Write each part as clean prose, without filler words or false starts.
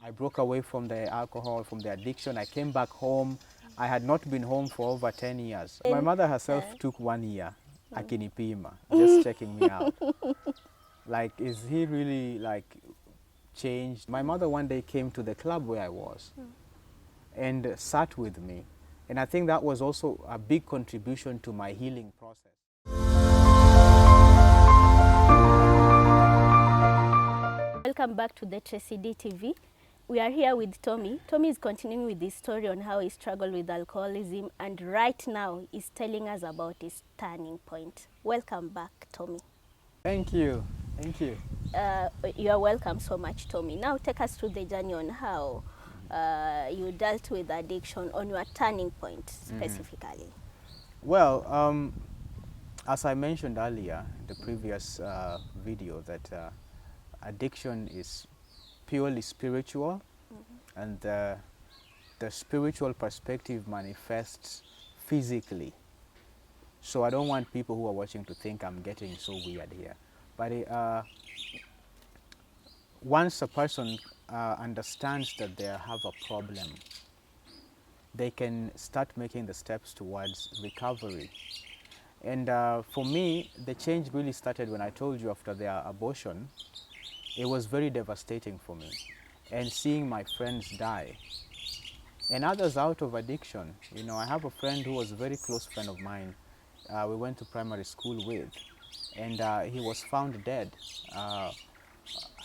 I broke away from the alcohol, from the addiction. I came back home. I had not been home for over 10 years. My mother herself took 1 year, akinipima, just checking me out. Like, is he really like changed? My mother one day came to the club where I was and sat with me. And I think that was also a big contribution to my healing process. Welcome back to the Tracydee TV. We are here with Tommy. Tommy is continuing with his story on how he struggled with alcoholism, and right now he's telling us about his turning point. Welcome back, Tommy. Thank you. Thank you. You are welcome so much, Tommy. Now take us through the journey on how you dealt with addiction, on your turning point specifically. Well, as I mentioned earlier in the previous video, that addiction is purely spiritual, and the spiritual perspective manifests physically. So I don't want people who are watching to think I'm getting so weird here. But once a person understands that they have a problem, they can start making the steps towards recovery. And for me, the change really started when I told you after their abortion. It was very devastating for me. And seeing my friends die, and others out of addiction. You know, I have a friend who was a very close friend of mine. We went to primary school with, and he was found dead. I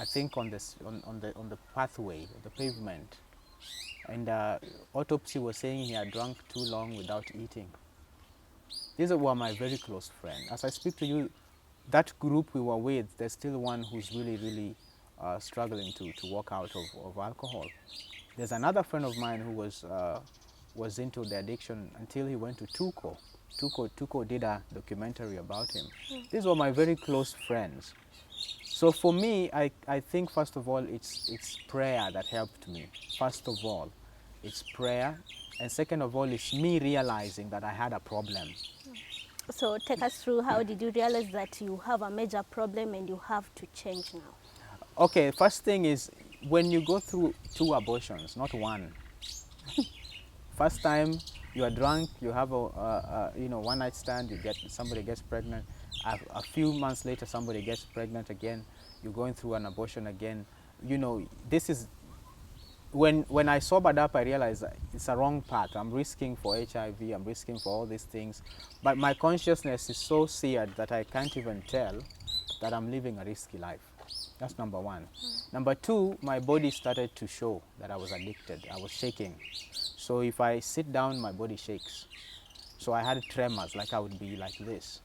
think on the pathway, the pavement, and autopsy was saying he had drunk too long without eating. These were my very close friends. As I speak to you, that group we were with, there's still one who's really struggling to walk out of alcohol. There's another friend of mine who was into the addiction until he went to Tuko. Tuko did a documentary about him. These were my very close friends. So for me, I think first of all, it's prayer that helped me. First of all, it's prayer. And second of all, it's me realizing that I had a problem. So take us through, how did you realize that you have a major problem and you have to change now? Okay, first thing is when you go through 2 abortions, not 1. First time you are drunk, you have a one night stand, somebody gets pregnant. A few months later, somebody gets pregnant again. You're going through an abortion again. You know, this is when I sobered up, I realized it's a wrong path. I'm risking for HIV, I'm risking for all these things. But my consciousness is so seared that I can't even tell that I'm living a risky life. That's number 1. Number 2, my body started to show that I was addicted. I was shaking. So if I sit down, my body shakes. So I had tremors, like I would be like this.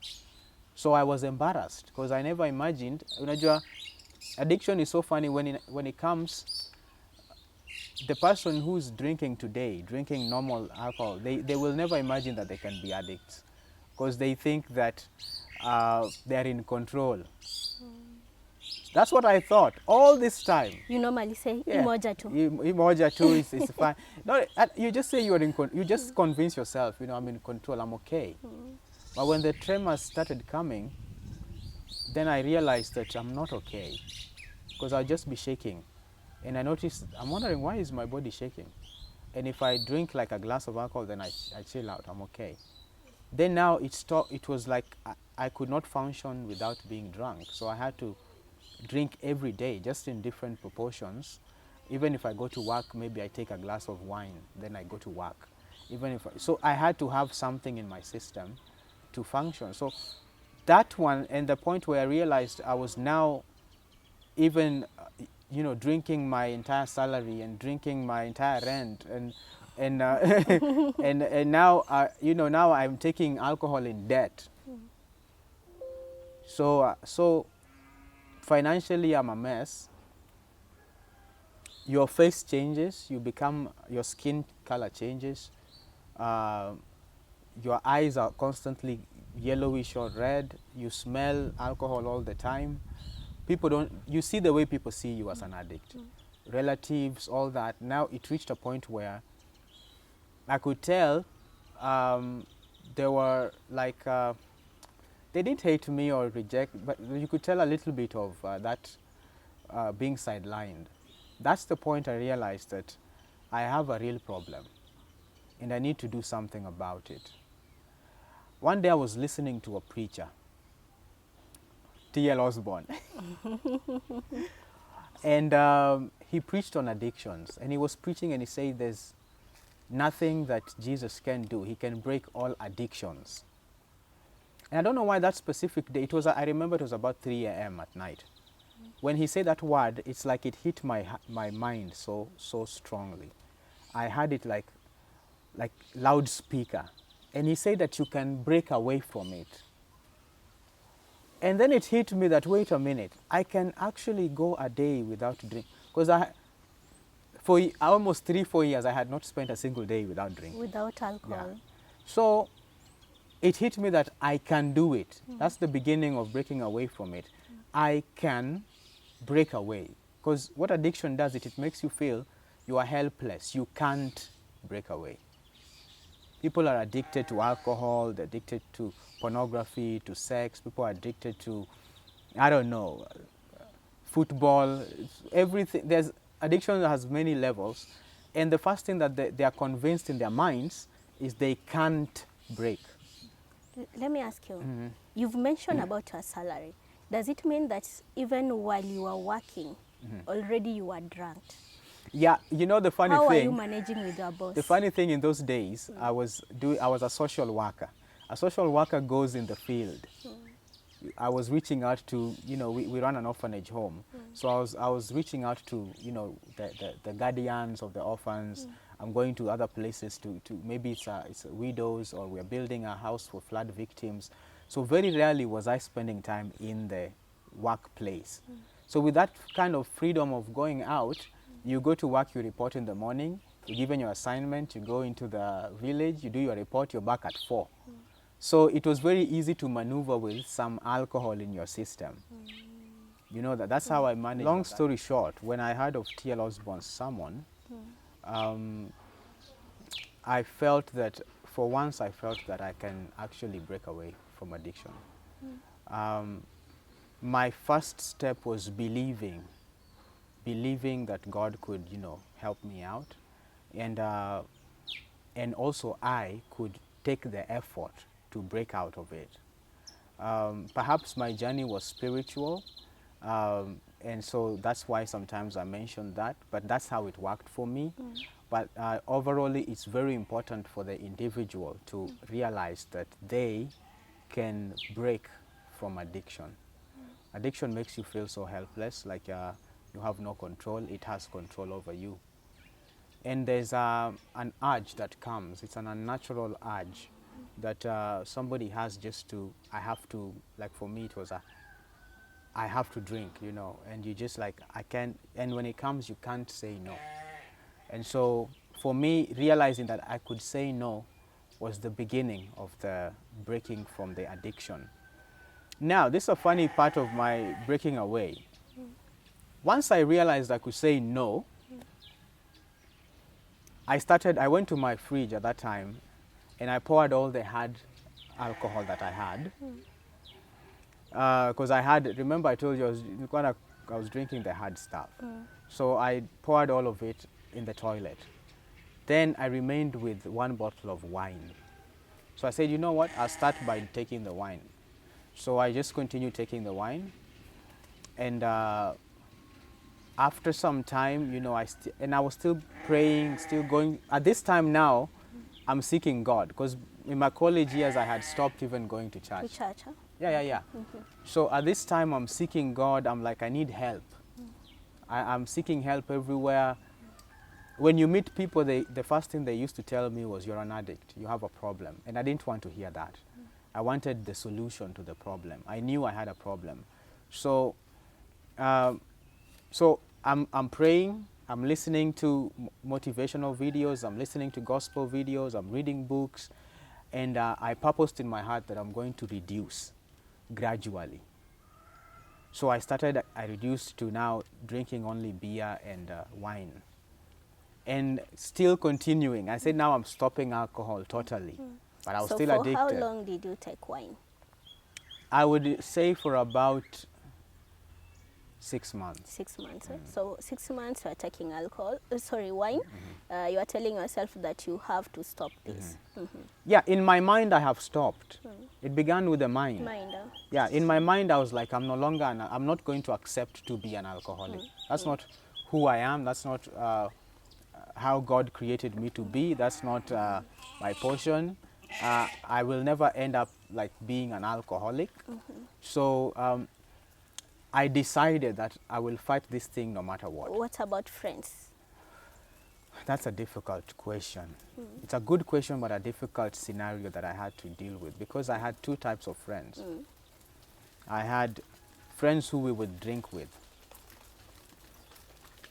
So I was embarrassed because I never imagined. Unajua, addiction is so funny when it comes. The person who's drinking today, drinking normal alcohol, they will never imagine that they can be addicts because they think that they're in control. That's what I thought all this time. You normally say, imoja tu. Imoja tu is fine. No, you just say you just convince yourself, I'm in control, I'm okay. But when the tremors started coming, then I realized that I'm not okay because I'll just be shaking. And I noticed, I'm wondering, why is my body shaking? And if I drink like a glass of alcohol, then I chill out, I'm okay. Then now it was like I could not function without being drunk. So I had to drink every day, just in different proportions. Even if I go to work, maybe I take a glass of wine, then I go to work. So I had to have something in my system to function. So that one, and the point where I realized I was now even drinking my entire salary and drinking my entire rent and and now now I'm taking alcohol in debt. So financially I'm a mess. Your face changes, your skin color changes, your eyes are constantly yellowish or red, you smell alcohol all the time. You see the way people see you as an addict. Relatives, all that. Now it reached a point where I could tell they were like, they didn't hate me or reject, but you could tell a little bit of that being sidelined. that's the point I realized that I have a real problem and I need to do something about it. One day I was listening to a preacher, TL Osborne, and he preached on addictions, and he was preaching and he said there's nothing that Jesus can do. He can break all addictions. And I don't know why that specific day, I remember it was about 3 a.m. at night. When he said that word, it's like it hit my mind so strongly. I had it like loudspeaker. And he said that you can break away from it. And then it hit me that, wait a minute, I can actually go a day without drink. Because for almost 3-4 years, I had not spent a single day without drinking. Without alcohol. Yeah. So it hit me that I can do it. That's the beginning of breaking away from it. I can break away. Because what addiction does, it makes you feel you are helpless. You can't break away. People are addicted to alcohol, they're addicted to pornography, to sex. People are addicted to, I don't know, football, everything. Addiction has many levels. And the first thing that they are convinced in their minds is they can't break. Let me ask you, you've mentioned about your salary. Does it mean that even while you are working, already you are drunk? Yeah, you know the funny thing. How are you managing with your boss? The funny thing in those days, I was a social worker. A social worker goes in the field. I was reaching out to, we run an orphanage home. So I was reaching out to, the guardians of the orphans. I'm going to other places to maybe it's a widows, or we're building a house for flood victims. So very rarely was I spending time in the workplace. So with that kind of freedom of going out, you go to work, you report in the morning, you're given your assignment, you go into the village, you do your report, you're back at 4. So it was very easy to maneuver with some alcohol in your system. You know, that's how I managed. Long story short, when I heard of TL Osborne's sermon, I felt that, for once I felt that I can actually break away from addiction. My first step was believing that God could, help me out, and also I could take the effort to break out of it. Perhaps my journey was spiritual, and so that's why sometimes I mention that, but that's how it worked for me. But overall, it's very important for the individual to realize that they can break from addiction. Addiction makes you feel so helpless, like you have no control. It has control over you. And there's an urge that comes. It's an unnatural urge that somebody has just to, I have to, like for me it was I have to drink, and you just like, I can't, and when it comes you can't say no. And so for me, realizing that I could say no was the beginning of the breaking from the addiction. Now, this is a funny part of my breaking away. Once I realized I could say no, I went to my fridge at that time and I poured all the hard alcohol that I had. Because remember I told you I was drinking the hard stuff. So I poured all of it in the toilet. Then I remained with 1 bottle of wine. So I said, you know what, I'll start by taking the wine. So I just continued taking the wine. And after some time, I was still praying, still going. At this time now, I'm seeking God, because in my college years, I had stopped even going to church. To church, huh? Yeah. So at this time, I'm seeking God. I'm like, I need help. I'm seeking help everywhere. When you meet people, the first thing they used to tell me was, you're an addict, you have a problem. And I didn't want to hear that. I wanted the solution to the problem. I knew I had a problem. So I'm praying, I'm listening to motivational videos, I'm listening to gospel videos, I'm reading books, and I purposed in my heart that I'm going to reduce gradually. So I reduced to now drinking only beer and wine. And still continuing. I said now I'm stopping alcohol totally, but I was still addicted. So for how long did you take wine? I would say for about 6 months. 6 months. So 6 months you are taking alcohol, wine. You are telling yourself that you have to stop this. Yeah, in my mind I have stopped. It began with the mind. Yeah, in my mind I was like, I'm not going to accept to be an alcoholic. That's not who I am. That's not how God created me to be. That's not my portion. I will never end up like being an alcoholic. So I decided that I will fight this thing no matter what. What about friends? That's a difficult question. It's a good question, but a difficult scenario that I had to deal with, because I had two types of friends. I had friends who we would drink with.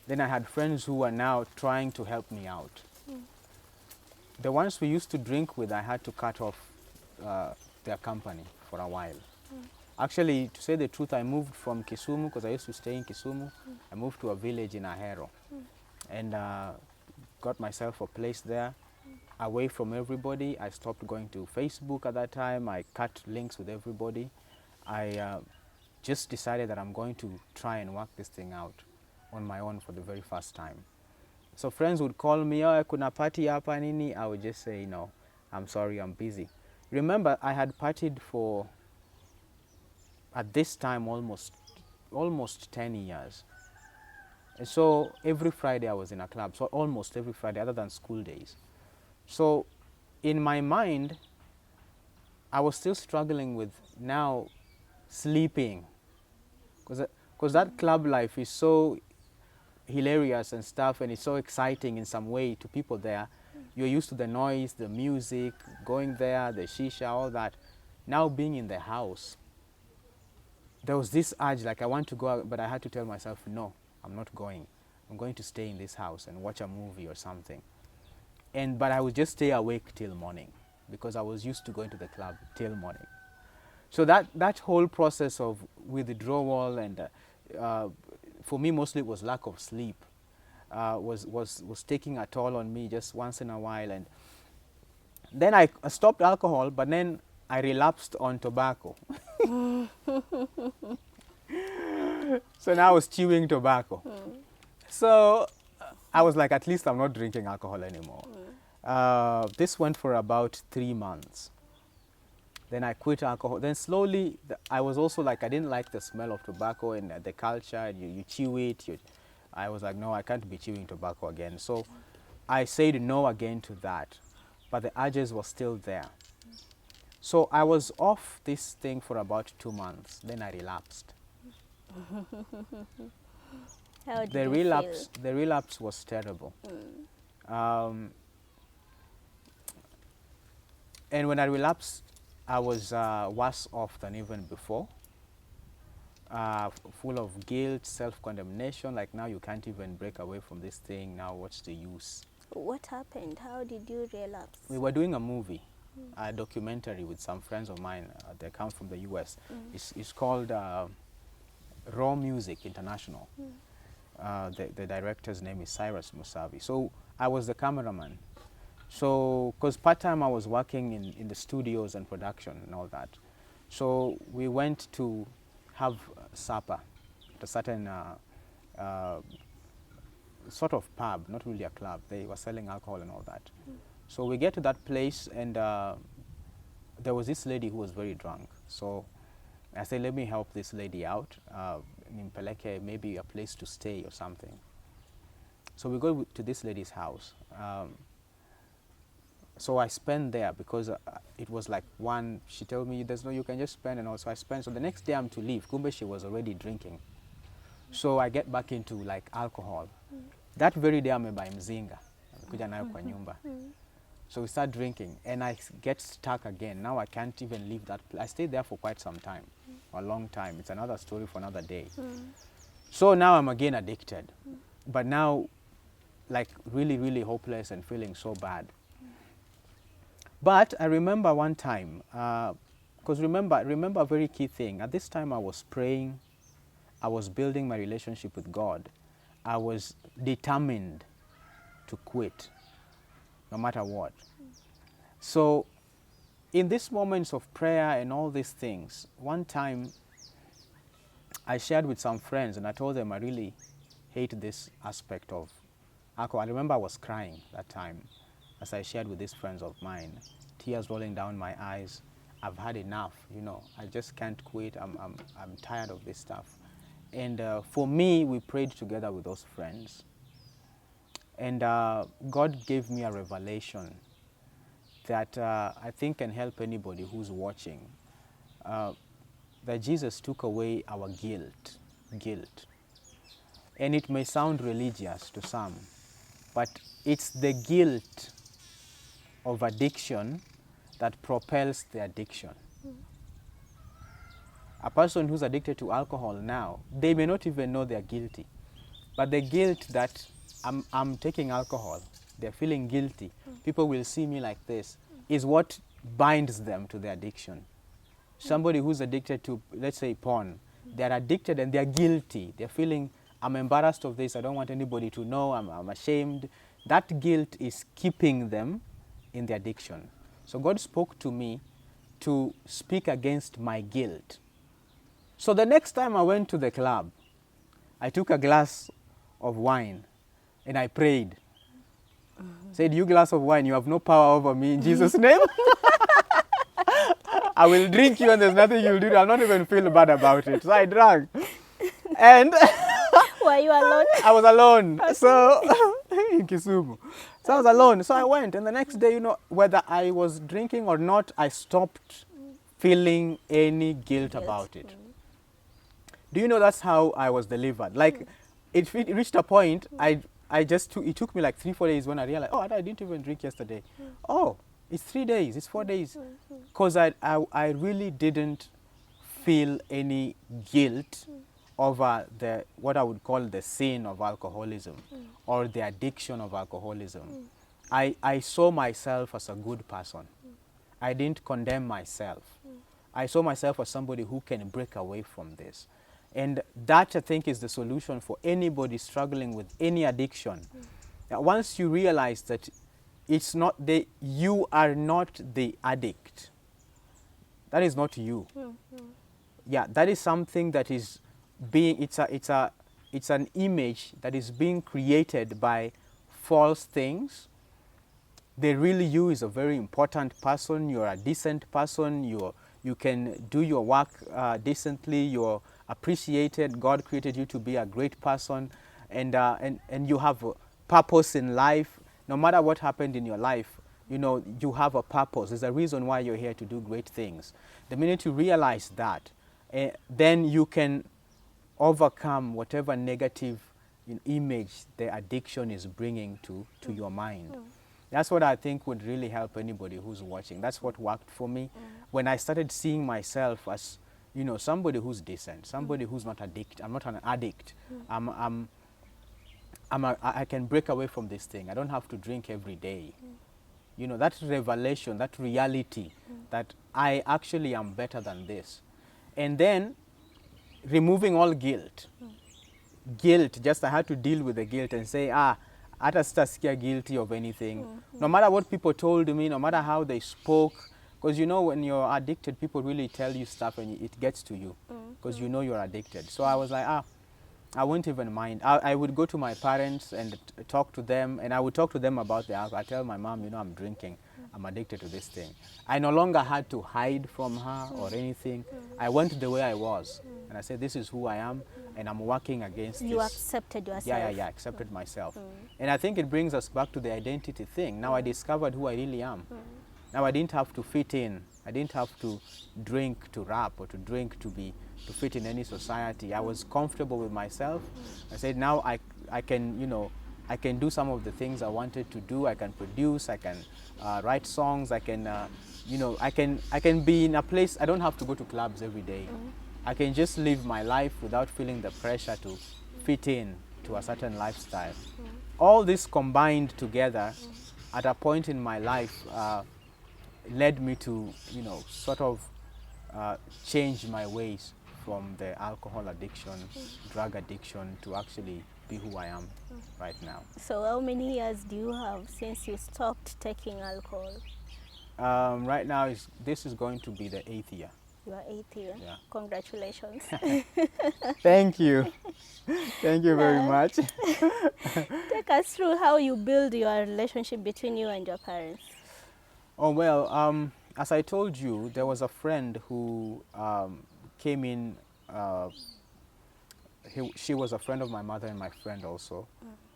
Then I had friends who are now trying to help me out. The ones we used to drink with, I had to cut off their company for a while. Actually, to say the truth, I moved from Kisumu, because I used to stay in Kisumu. I moved to a village in Ahero and got myself a place there, away from everybody. I stopped going to Facebook at that time. I cut links with everybody. I just decided that I'm going to try and work this thing out on my own for the very first time. So friends would call me, oh, kuna party hapa nini? I would just say, no, I'm sorry, I'm busy. Remember, I had partied for, at this time, almost 10 years. And so every Friday I was in a club, so almost every Friday other than school days. So in my mind, I was still struggling with now sleeping, because that club life is so hilarious and stuff, and it's so exciting in some way to people there. You're used to the noise, the music, going there, the shisha, all that. Now being in the house, there was this urge, like I want to go out, but I had to tell myself, no, I'm not going. I'm going to stay in this house and watch a movie or something. But I would just stay awake till morning, because I was used to going to the club till morning. So that whole process of withdrawal and for me mostly it was lack of sleep, was taking a toll on me just once in a while. And then I stopped alcohol, but then I relapsed on tobacco. So now I was chewing tobacco. So I was like, at least I'm not drinking alcohol anymore. This went for about 3 months. Then I quit alcohol. Then slowly, I was also like, I didn't like the smell of tobacco and the culture. And you chew it. I was like, no, I can't be chewing tobacco again. So I said no again to that. But the urges were still there. So I was off this thing for about 2 months. Then I relapsed. How did The you relapse, feel? the relapse was terrible. And when I relapsed, I was worse off than even before. Full of guilt, self-condemnation, like now you can't even break away from this thing, now what's the use? What happened? How did you relapse? We were doing a movie, a documentary with some friends of mine. They come from the US. It's called Raw Music International. The director's name is Cyrus Musavi. So I was the cameraman. So, because part-time I was working in the studios and production and all that. So we went to have supper at a certain sort of pub, not really a club. They were selling alcohol and all that. So we get to that place, and there was this lady who was very drunk. So I said, let me help this lady out. Nimpeleke, maybe a place to stay or something. So we go to this lady's house. So I spent there because it was like one, she told me, there's no, you can just spend, and also I spent. So the next day I'm to leave. Kumbe, she was already drinking. So I get back into like alcohol. That very day ameba mzinga. Kuja nayo kwa nyumba. So we start drinking, and I get stuck again. Now I can't even leave that place. I stayed there for quite some time, a long time. It's another story for another day. So now I'm again addicted, but now like really, really hopeless and feeling so bad. But I remember one time, because remember a very key thing. At this time I was praying, I was building my relationship with God. I was determined to quit, no matter what. So in these moments of prayer and all these things, one time I shared with some friends and I told them I really hate this aspect of alcohol. I remember I was crying that time as I shared with these friends of mine, tears rolling down my eyes. I've had enough, you know, I just can't quit. I'm tired of this stuff. And for me, we prayed together with those friends. And God gave me a revelation that I think can help anybody who's watching. That Jesus took away our guilt. And it may sound religious to some, but it's the guilt of addiction that propels the addiction. A person who's addicted to alcohol now, they may not even know they're guilty, but the guilt that I'm taking alcohol, they're feeling guilty, people will see me like this, is what binds them to the addiction. Somebody who's addicted to, let's say, porn, they're addicted and they're guilty. They're feeling, I'm embarrassed of this, I don't want anybody to know, I'm ashamed. That guilt is keeping them in the addiction. So God spoke to me to speak against my guilt. So the next time I went to the club, I took a glass of wine and I prayed. Said, you glass of wine, you have no power over me in Jesus' name. I will drink you and there's nothing you'll do. I'll not even feel bad about it. So I drank. And were you alone? I was alone. So in Kisumu. So I was alone. So I went. And the next day, you know, whether I was drinking or not, I stopped feeling any guilt about it. Do you know that's how I was delivered? Like, it reached a point, it took me like 3-4 days when I realized, oh, I didn't even drink yesterday. Oh, it's 3 days, it's 4 days. Because I really didn't feel any guilt over what I would call the sin of alcoholism or the addiction of alcoholism. I saw myself as a good person. I didn't condemn myself. I saw myself as somebody who can break away from this. And that, I think, is the solution for anybody struggling with any addiction. Once you realize that you are not the addict, that is not you. Yeah, that is something that is it's an image that is being created by false things. The real you is a very important person. You're a decent person. You can do your work decently. You're appreciated. God created you to be a great person, and you have a purpose in life. No matter what happened in your life, you know, you have a purpose. There's a reason why you're here to do great things. The minute you realize that, then you can overcome whatever negative image the addiction is bringing to your mind. That's what I think would really help anybody who's watching. That's what worked for me. When I started seeing myself as, you know, somebody who's decent, somebody who's not addicted. I'm not an addict. I can break away from this thing. I don't have to drink every day. You know, that revelation, that reality, that I actually am better than this. And then removing all guilt. Guilt, just I had to deal with the guilt and say, hata sitasikia guilty of anything. No matter what people told me, no matter how they spoke, because you know when you're addicted, people really tell you stuff and it gets to you because you know you're addicted. So I was like, I wouldn't even mind. I would go to my parents and talk to them, and I would talk to them about the alcohol. I tell my mom, you know, I'm drinking. I'm addicted to this thing. I no longer had to hide from her or anything. I went the way I was, and I said, this is who I am, and I'm working against this. You accepted yourself. Yeah, accepted myself. And I think it brings us back to the identity thing. Now I discovered who I really am. Now I didn't have to fit in. I didn't have to drink to rap or to drink to fit in any society. I was comfortable with myself. I said, now I can, you know, I can do some of the things I wanted to do. I can produce, I can write songs, I can, you know, I can be in a place, I don't have to go to clubs every day. I can just live my life without feeling the pressure to fit in to a certain lifestyle. All this combined together at a point in my life led me to, you know, sort of change my ways from the alcohol addiction, drug addiction, to actually be who I am right now. So how many years do you have since you stopped taking alcohol? Right now, this is going to be the 8th year. You are 80. Yeah. Congratulations. Thank you. Thank you very Now, much. take us through how you build your relationship between you and your parents. Oh, well, as I told you, there was a friend who came in. She was a friend of my mother and my friend also.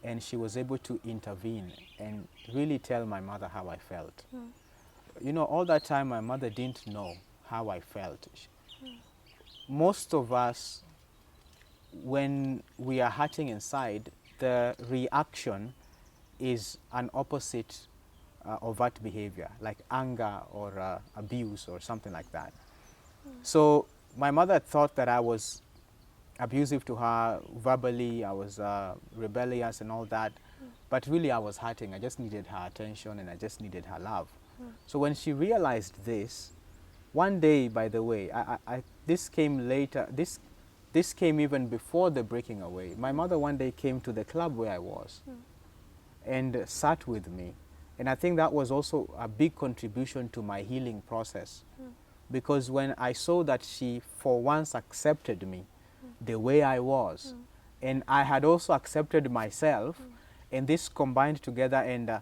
And she was able to intervene and really tell my mother how I felt. You know, all that time my mother didn't know how I felt. Most of us, when we are hurting inside, the reaction is an opposite overt behavior, like anger or abuse or something like that. So my mother thought that I was abusive to her verbally, I was rebellious and all that, but really I was hurting. I just needed her attention and I just needed her love. So when she realized this, one day, by the way, this came later, this came even before the breaking away. My mother one day came to the club where I was and sat with me. And I think that was also a big contribution to my healing process. Because when I saw that she for once accepted me the way I was, and I had also accepted myself, and this combined together, and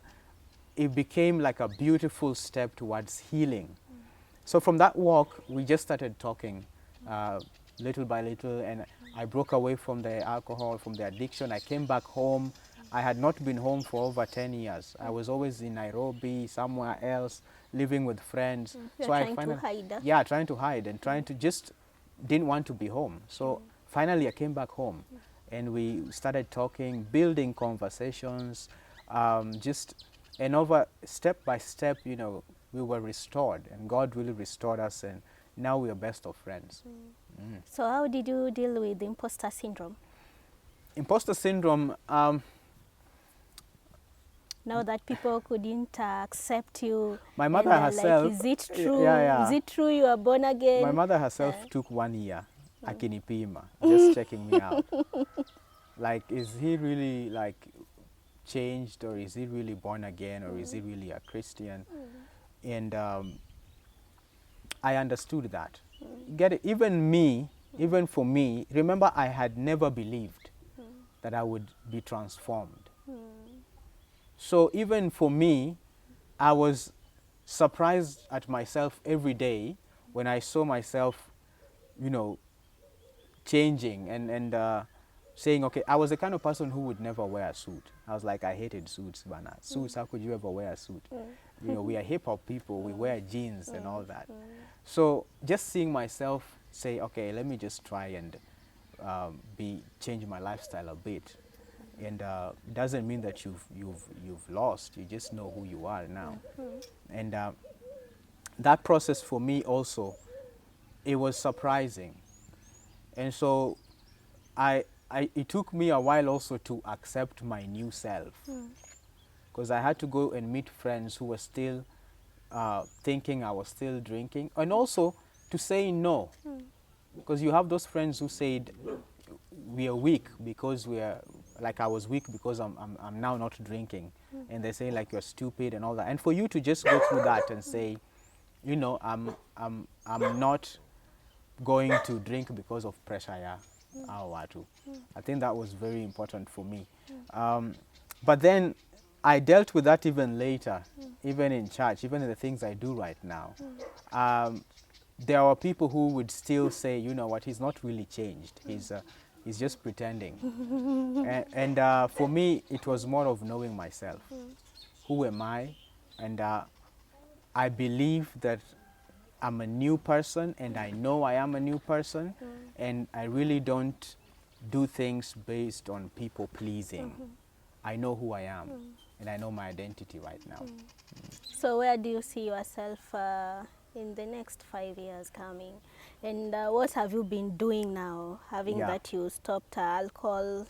it became like a beautiful step towards healing. So from that walk, we just started talking little by little, and I broke away from the alcohol, from the addiction. I came back home. I had not been home for over 10 years. I was always in Nairobi, somewhere else, living with friends. You're So I trying to finally, hide. yeah, trying to hide and trying to just didn't want to be home. So finally I came back home and we started talking, building conversations, just, and over step by step, you know, we were restored and God really restored us, and now we are best of friends. So how did you deal with imposter syndrome? Imposter syndrome, Now that people couldn't accept you, my and mother they're herself, like, is it true? yeah. Is it true you are born again? My mother herself took 1 year, akinipima, just checking me out. Like, is he really like changed, or is he really born again, or is he really a Christian? And I understood that. Get it? Even me, even for me, remember I had never believed that I would be transformed. So even for me, I was surprised at myself every day when I saw myself, you know, changing and saying, okay, I was the kind of person who would never wear a suit. I was like, I hated suits, Bana. Suits, how could you ever wear a suit? You know, we are hip hop people, we wear jeans and all that. So just seeing myself say, okay, let me just try and change my lifestyle a bit. And doesn't mean that you've lost. You just know who you are now. And that process for me also, it was surprising. And so it took me a while also to accept my new self, because I had to go and meet friends who were still thinking I was still drinking, and also to say no, because you have those friends who said we are weak because we are, like I was weak because I'm now not drinking, and they say like you're stupid and all that, and for you to just go through that and say, you know, I'm not going to drink because of pressure, yeah. I think that was very important for me. But then I dealt with that even later, even in church, even in the things I do right now. There are people who would still say, you know what, he's not really changed. He's just pretending. And for me, it was more of knowing myself. Who am I? And I believe that I'm a new person, and I know I am a new person, and I really don't do things based on people pleasing. I know who I am, and I know my identity right now. So where do you see yourself in the next 5 years coming? And what have you been doing now, having Yeah. that you stopped alcohol?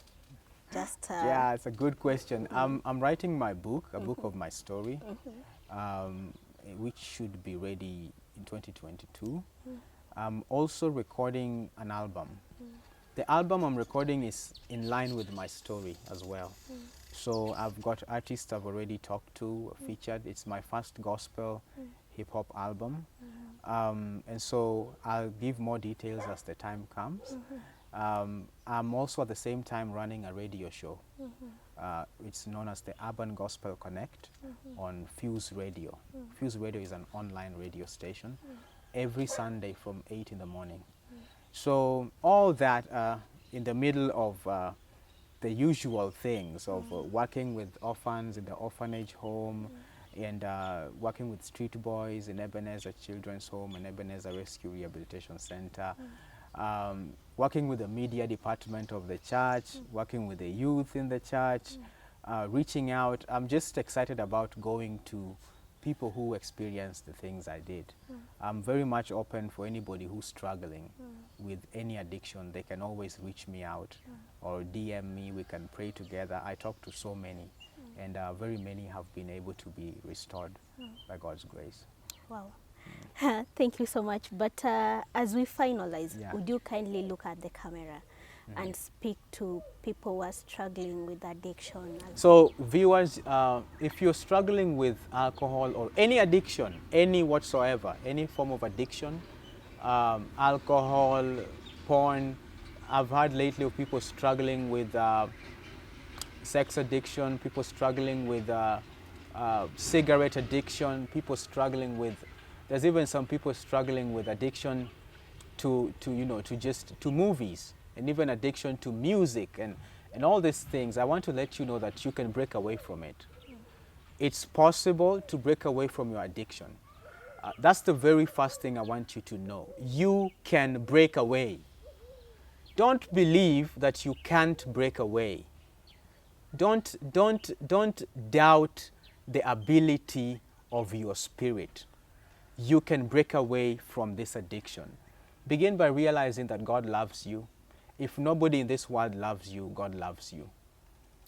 Just Yeah, it's a good question. I'm writing my book, a book of my story, which should be ready in 2022. I'm also recording an album. The album I'm recording is in line with my story as well. So I've got artists I've already talked to, featured. It's my first gospel hip hop album. And so I'll give more details as the time comes. I'm also at the same time running a radio show. It's known as the Urban Gospel Connect on Fuse Radio. Fuse Radio is an online radio station every Sunday from 8 in the morning. So all that in the middle of the usual things of working with orphans in the orphanage home and working with street boys in Ebenezer Children's Home and Ebenezer Rescue Rehabilitation Center, working with the media department of the church, working with the youth in the church, reaching out. I'm just excited about going to people who experience the things I did. I'm very much open for anybody who's struggling with any addiction. They can always reach me out or DM me. We can pray together. I talk to so many, and very many have been able to be restored by God's grace. Wow. Thank you so much. But as we finalize, Yeah. would you kindly look at the camera and speak to people who are struggling with addiction? So viewers, if you're struggling with alcohol or any addiction, any whatsoever, any form of addiction, alcohol, porn, I've heard lately of people struggling with sex addiction, people struggling with cigarette addiction, people struggling with, there's even some people struggling with addiction to movies, and even addiction to music and all these things. I want to let you know that you can break away from it. It's possible to break away from your addiction. That's the very first thing I want you to know. You can break away. Don't believe that you can't break away. Don't doubt the ability of your spirit. You can break away from this addiction. Begin by realizing that God loves you. If nobody in this world loves you, God loves you.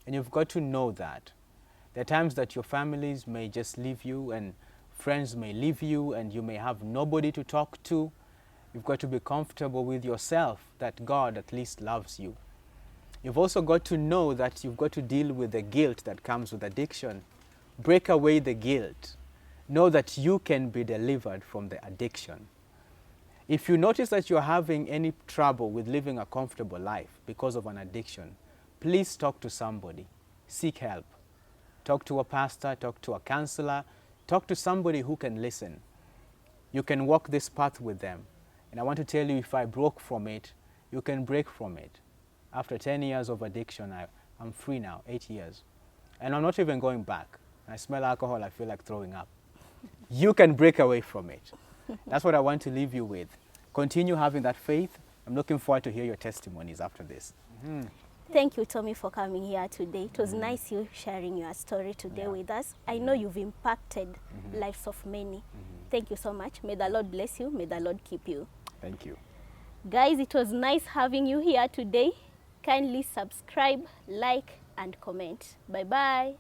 And you've got to know that. There are times that your families may just leave you and friends may leave you and you may have nobody to talk to. You've got to be comfortable with yourself that God at least loves you. You've also got to know that you've got to deal with the guilt that comes with addiction. Break away the guilt. Know that you can be delivered from the addiction. If you notice that you're having any trouble with living a comfortable life because of an addiction, please talk to somebody. Seek help. Talk to a pastor, talk to a counselor, talk to somebody who can listen. You can walk this path with them. And I want to tell you, if I broke from it, you can break from it. After 10 years of addiction, I'm free now, 8 years. And I'm not even going back. When I smell alcohol, I feel like throwing up. You can break away from it. That's what I want to leave you with. Continue having that faith. I'm looking forward to hear your testimonies after this. Thank you, Tommy, for coming here today. It was nice you sharing your story today with us. I know you've impacted lives of many. Thank you so much. May the Lord bless you. May the Lord keep you. Thank you. Guys, it was nice having you here today. Kindly subscribe, like, and comment. Bye-bye.